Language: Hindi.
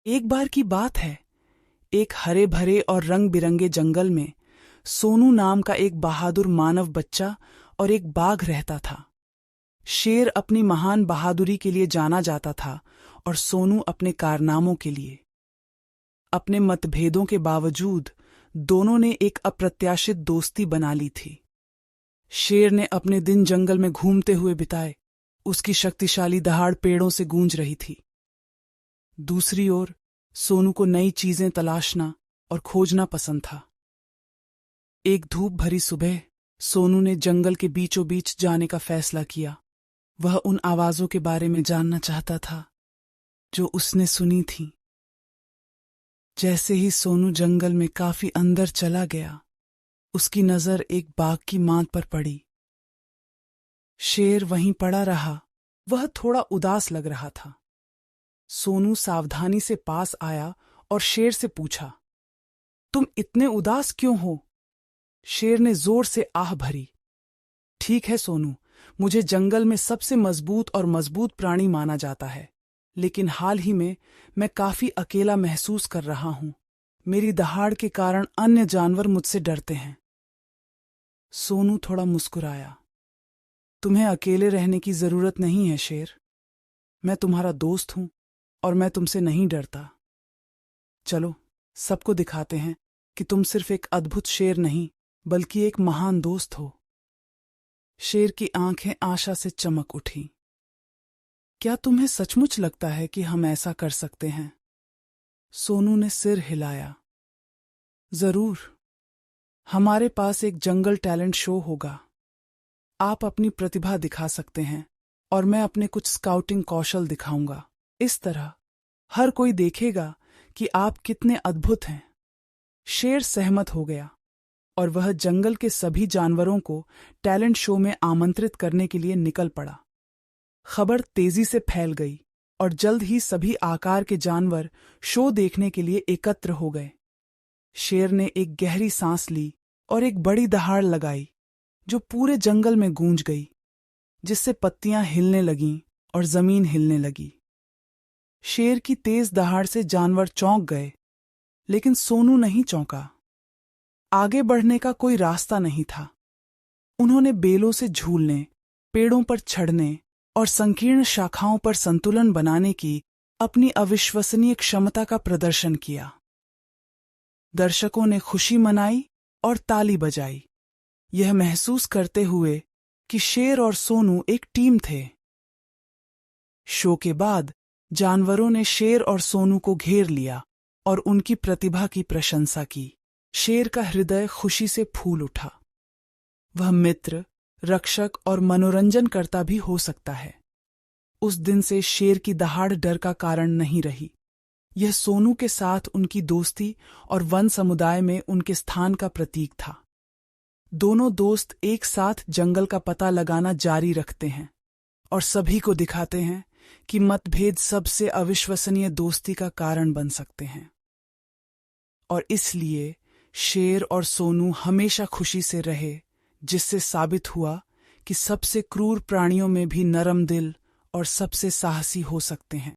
एक बार की बात है, एक हरे भरे और रंग बिरंगे जंगल में सोनू नाम का एक बहादुर मानव बच्चा और एक बाघ रहता था। शेर अपनी महान बहादुरी के लिए जाना जाता था और सोनू अपने कारनामों के लिए। अपने मतभेदों के बावजूद दोनों ने एक अप्रत्याशित दोस्ती बना ली थी। शेर ने अपने दिन जंगल में घूमते हुए बिताए, उसकी शक्तिशाली दहाड़ पेड़ों से गूंज रही थी। दूसरी ओर सोनू को नई चीजें तलाशना और खोजना पसंद था। एक धूप भरी सुबह सोनू ने जंगल के बीचों बीच जाने का फैसला किया। वह उन आवाजों के बारे में जानना चाहता था जो उसने सुनी थी। जैसे ही सोनू जंगल में काफी अंदर चला गया, उसकी नजर एक बाघ की मांद पर पड़ी। शेर वहीं पड़ा रहा, वह थोड़ा उदास लग रहा था। सोनू सावधानी से पास आया और शेर से पूछा, तुम इतने उदास क्यों हो? शेर ने जोर से आह भरी। ठीक है सोनू, मुझे जंगल में सबसे मजबूत और मजबूत प्राणी माना जाता है, लेकिन हाल ही में मैं काफी अकेला महसूस कर रहा हूं। मेरी दहाड़ के कारण अन्य जानवर मुझसे डरते हैं। सोनू थोड़ा मुस्कुराया। तुम्हें अकेले रहने की जरूरत नहीं है शेर। मैं तुम्हारा दोस्त हूं और मैं तुमसे नहीं डरता। चलो सबको दिखाते हैं कि तुम सिर्फ एक अद्भुत शेर नहीं बल्कि एक महान दोस्त हो। शेर की आंखें आशा से चमक उठी। क्या तुम्हें सचमुच लगता है कि हम ऐसा कर सकते हैं? सोनू ने सिर हिलाया। जरूर, हमारे पास एक जंगल टैलेंट शो होगा। आप अपनी प्रतिभा दिखा सकते हैं और मैं अपने कुछ स्काउटिंग कौशल दिखाऊंगा। इस तरह हर कोई देखेगा कि आप कितने अद्भुत हैं। शेर सहमत हो गया और वह जंगल के सभी जानवरों को टैलेंट शो में आमंत्रित करने के लिए निकल पड़ा। खबर तेजी से फैल गई और जल्द ही सभी आकार के जानवर शो देखने के लिए एकत्र हो गए। शेर ने एक गहरी सांस ली और एक बड़ी दहाड़ लगाई जो पूरे जंगल में गूंज गई, जिससे पत्तियां हिलने लगीं और जमीन हिलने लगी। शेर की तेज दहाड़ से जानवर चौंक गए, लेकिन सोनू नहीं चौंका। आगे बढ़ने का कोई रास्ता नहीं था। उन्होंने बेलों से झूलने, पेड़ों पर चढ़ने और संकीर्ण शाखाओं पर संतुलन बनाने की अपनी अविश्वसनीय क्षमता का प्रदर्शन किया। दर्शकों ने खुशी मनाई और ताली बजाई, यह महसूस करते हुए कि शेर और सोनू एक टीम थे। शो के बाद जानवरों ने शेर और सोनू को घेर लिया और उनकी प्रतिभा की प्रशंसा की। शेर का हृदय खुशी से फूल उठा। वह मित्र, रक्षक और मनोरंजनकर्ता भी हो सकता है। उस दिन से शेर की दहाड़ डर का कारण नहीं रही। यह सोनू के साथ उनकी दोस्ती और वन समुदाय में उनके स्थान का प्रतीक था। दोनों दोस्त एक साथ जंगल का पता लगाना जारी रखते हैं और सभी को दिखाते हैं कि मतभेद सबसे अविश्वसनीय दोस्ती का कारण बन सकते हैं। और इसलिए शेर और सोनू हमेशा खुशी से रहे, जिससे साबित हुआ कि सबसे क्रूर प्राणियों में भी नरम दिल और सबसे साहसी हो सकते हैं।